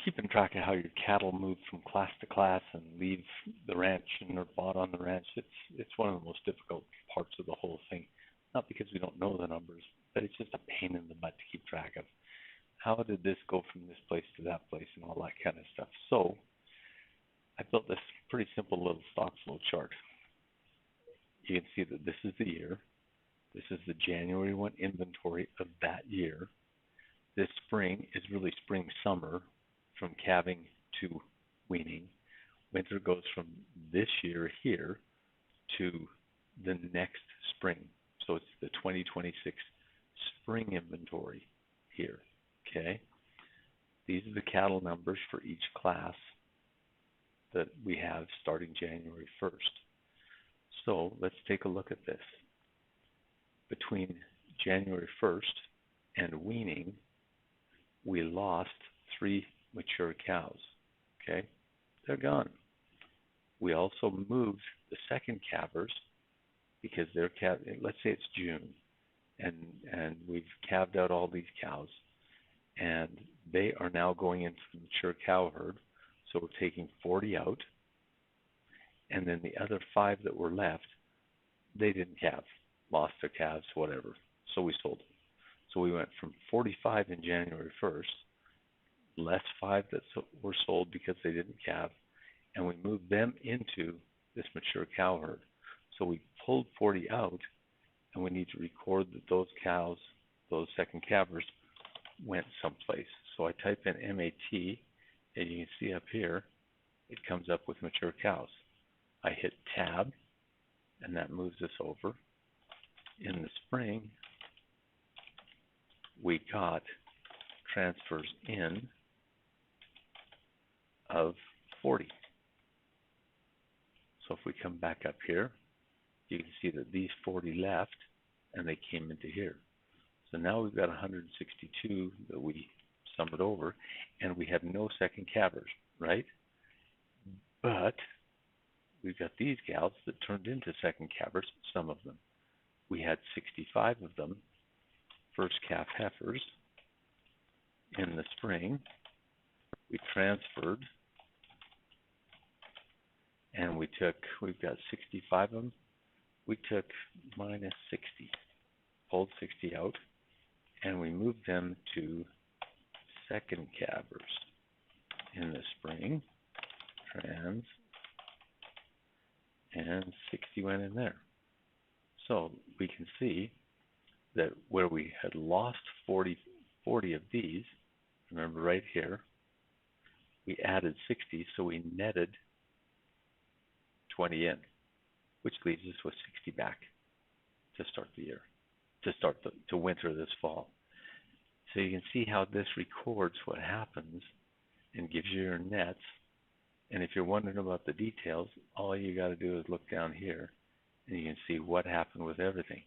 keeping track of how your cattle move from class to class and leave the ranch and are bought on the ranch, it's one of the most difficult parts of the whole thing. Not because we don't know the numbers, but it's just a pain in the butt to keep track of. How did this go from this place to that place and all that kind of stuff? So I built this pretty simple little Stockflow chart. You can see that this is the year. This is the January 1 inventory of that year. This spring is really spring-summer, from calving to weaning. Winter goes from this year here to the next spring. So it's the 2026 spring inventory here. Okay? These are the cattle numbers for each class that we have starting January 1st. So let's take a look at this. Between January 1st and weaning, we lost 3 mature cows. Okay? They're gone. We also moved the second calvers because they're let's say it's June, and we've calved out all these cows, and they are now going into the mature cow herd. So we're taking 40 out, and then the other 5 that were left, they didn't calve, lost their calves, whatever. So we sold them. So we went from 45 in January 1st, less 5 that were sold because they didn't calve, and we moved them into this mature cow herd. So we pulled 40 out, and we need to record that those cows, those second calvers, went someplace. So I type in MAT, and you can see up here, it comes up with mature cows. I hit Tab, and that moves us over. In the spring, we got transfers in of 40. So if we come back up here, you can see that these 40 left, and they came into here. So now we've got 162 that we summed over, and we have no second calvers, right? But we've got these cows that turned into second calvers, some of them. We had 65 of them, first calf heifers, in the spring. We transferred, and we've got 65 of them. We took minus 60, pulled 60 out, and we moved them to second calvers in the spring. Trans, and 60 went in there. So we can see that where we had lost 40 of these, remember right here, we added 60, so we netted 20 in, which leaves us with 60 back to start the year, to winter this fall. So you can see how this records what happens and gives you your nets. And if you're wondering about the details, all you got to do is look down here, and you can see what happened with everything.